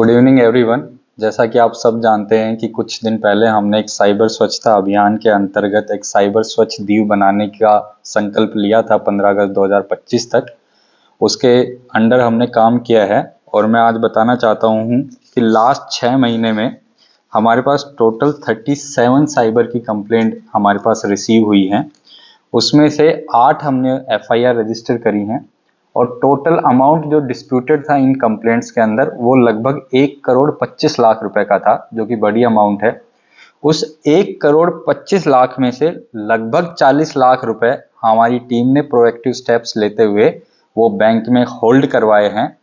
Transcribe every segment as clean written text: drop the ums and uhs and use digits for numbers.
Good evening everyone. जैसा कि आप सब जानते हैं कि कुछ दिन पहले हमने एक साइबर स्वच्छता अभियान के अंतर्गत एक साइबर स्वच्छ दीव बनाने का संकल्प लिया था 15 अगस्त 2025 तक। उसके अंडर हमने काम किया है और मैं आज बताना चाहता हूं कि लास्ट 6 महीने में हमारे पास टोटल 37 साइबर की कंप्लेंट हमारे पास रिसीव हुई हैं। उसमें से 8 हमने FIR रजिस्टर करी हैं और टोटल अमाउंट जो डिस्प्यूटेड था इन कंप्लेंट्स के अंदर वो लगभग 1,25,00,000 रुपए का था, जो कि बड़ी अमाउंट है। उस 1,25,00,000 में से लगभग 40 लाख रुपए हमारी टीम ने प्रोएक्टिव स्टेप्स लेते हुए वो बैंक में होल्ड करवाए हैं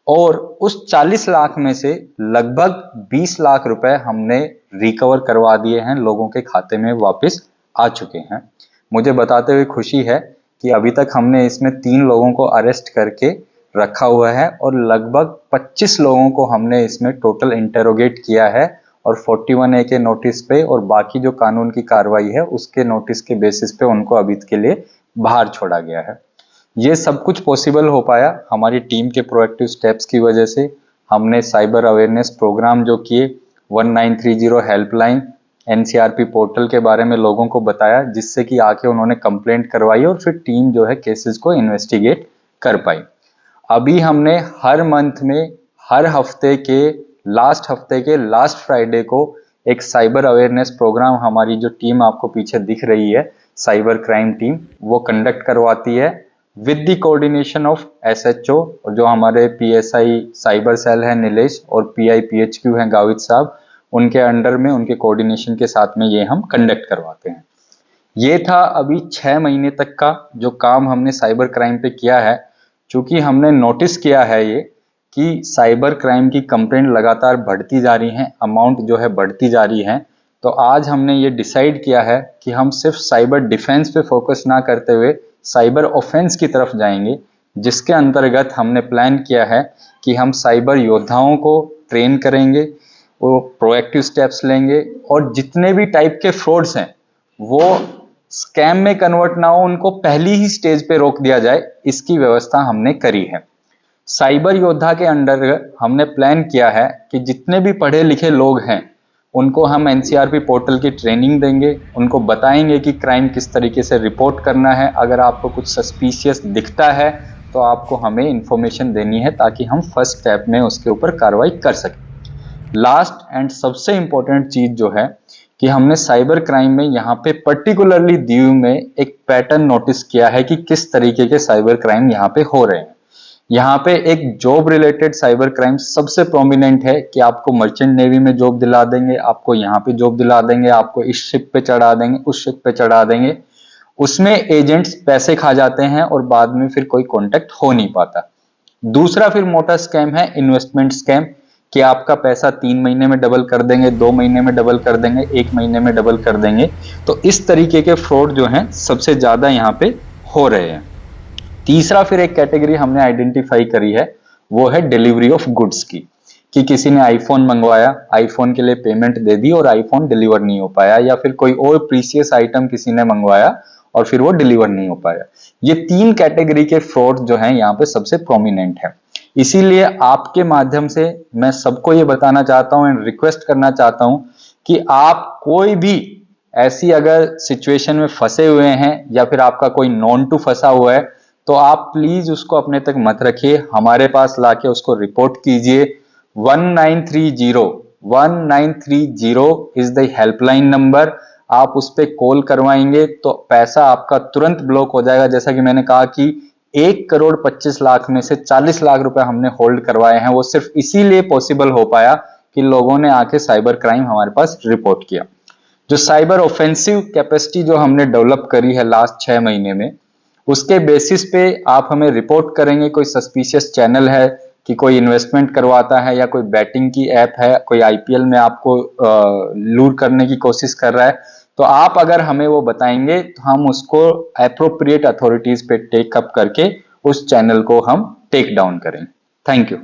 और उस 40 लाख में से लगभग 20 लाख रुपए हमने रिकवर करवा दिए हैं, लोगों के खाते में वापस आ चुके हैं। मुझे बताते हुए खुशी है कि अभी तक हमने इसमें 3 लोगों को अरेस्ट करके रखा हुआ है और लगभग 25 लोगों को हमने इसमें टोटल इंटेरोगेट किया है और 41A के नोटिस पे और बाकी जो कानून की कार्रवाई है उसके नोटिस के बेसिस पे उनको अभी के लिए बाहर छोड़ा गया है। ये सब कुछ पॉसिबल हो पाया हमारी टीम के प्रोएक्टिव स्टेप्स की वजह से। हमने साइबर अवेयरनेस प्रोग्राम जो किए, 1930 हेल्पलाइन NCRP पोर्टल के बारे में लोगों को बताया, जिससे कि आके उन्होंने कंप्लेंट करवाई और फिर टीम जो है केसेस को इन्वेस्टिगेट कर पाई। अभी हमने हर मंथ में हर हफ्ते के लास्ट फ्राइडे को एक साइबर अवेयरनेस प्रोग्राम हमारी जो टीम आपको पीछे दिख रही है, साइबर क्राइम टीम, वो कंडक्ट करवाती है with the coordination of SHO और जो हमारे PSI साइबर सेल है नीलेश और PI PHQ है गावित साहब, उनके अंडर में उनके कोऑर्डिनेशन के साथ में ये हम कंडक्ट करवाते हैं। ये था अभी 6 महीने तक का जो काम हमने साइबर क्राइम पे किया है। चूंकि हमने नोटिस किया है ये कि साइबर क्राइम की कंप्लेंट लगातार बढ़ती जा रही हैं, अमाउंट जो है बढ़ती जा रही है, तो आज हमने ये डिसाइड किया है कि हम सिर्फ साइबर डिफेंस पे फोकस ना करते हुए साइबर ऑफेंस की तरफ जाएंगे, जिसके अंतर्गत हमने प्लान किया है कि हम साइबर योद्धाओं को ट्रेन करेंगे, वो प्रोएक्टिव स्टेप्स लेंगे और जितने भी टाइप के फ्रॉड्स हैं वो स्कैम में कन्वर्ट ना हो, उनको पहली ही स्टेज पे रोक दिया जाए, इसकी व्यवस्था हमने करी है। साइबर योद्धा के अंडर हमने प्लान किया है कि जितने भी पढ़े लिखे लोग हैं उनको हम NCRP पोर्टल की ट्रेनिंग देंगे, उनको बताएंगे कि क्राइम किस तरीके से रिपोर्ट करना है। अगर आपको कुछ सस्पिशियस दिखता है तो आपको हमें इंफॉर्मेशन देनी है ताकि हम फर्स्ट स्टेप में उसके ऊपर कार्रवाई कर सकें। लास्ट एंड सबसे इंपॉर्टेंट चीज जो है कि हमने साइबर क्राइम में यहाँ पे पर्टिकुलरली दीव में एक पैटर्न नोटिस किया है कि किस तरीके के साइबर क्राइम यहाँ पे हो रहे हैं। यहाँ पे एक जॉब रिलेटेड साइबर क्राइम सबसे प्रोमिनेंट है कि आपको मर्चेंट नेवी में जॉब दिला देंगे, आपको यहाँ पे जॉब दिला देंगे, आपको इस शिप पे चढ़ा देंगे, उस शिप पे चढ़ा देंगे। उसमें एजेंट्स पैसे खा जाते हैं और बाद में फिर कोई कॉन्टेक्ट हो नहीं पाता। दूसरा फिर मोटा स्कैम है इन्वेस्टमेंट स्कैम कि आपका पैसा 3 महीने में डबल कर देंगे, 2 महीने में डबल कर देंगे, 1 महीने में डबल कर देंगे। तो इस तरीके के फ्रॉड जो हैं सबसे ज्यादा यहाँ पे हो रहे हैं। तीसरा फिर एक कैटेगरी हमने आइडेंटिफाई करी है, वो है डिलीवरी ऑफ गुड्स की, कि किसी ने आईफोन मंगवाया, आईफोन के लिए पेमेंट दे दी और आईफोन डिलीवर नहीं हो पाया, या फिर कोई और प्रीसियस आइटम किसी ने मंगवाया और फिर वो डिलीवर नहीं हो पाया। ये 3 कैटेगरी के फ्रॉड जो हैं यहाँ पे सबसे प्रोमिनेंट है। इसीलिए आपके माध्यम से मैं सबको ये बताना चाहता हूं एंड रिक्वेस्ट करना चाहता हूं कि आप कोई भी ऐसी अगर सिचुएशन में फंसे हुए हैं या फिर आपका कोई नॉन टू फंसा हुआ है तो आप प्लीज उसको अपने तक मत रखिए, हमारे पास लाके उसको रिपोर्ट कीजिए। 1930 इज द हेल्पलाइन नंबर। आप उस पर कॉल करवाएंगे तो पैसा आपका तुरंत ब्लॉक हो जाएगा। जैसा कि मैंने कहा कि 1,25,00,000 में से 40 लाख रुपए हमने होल्ड करवाए हैं, वो सिर्फ इसीलिए पॉसिबल हो पाया कि लोगों ने आके साइबर क्राइम हमारे पास रिपोर्ट किया। जो साइबर ऑफेंसिव कैपेसिटी जो हमने डेवलप करी है लास्ट 6 महीने में, उसके बेसिस पे आप हमें रिपोर्ट करेंगे कोई सस्पिशियस चैनल है कि कोई इन्वेस्टमेंट करवाता है या कोई बैटिंग की ऐप है, कोई IPL में आपको लूर करने की कोशिश कर रहा है, तो आप अगर हमें वो बताएंगे तो हम उसको एप्रोप्रिएट अथॉरिटीज पे टेक अप करके उस चैनल को हम टेक डाउन करेंगे। Thank you.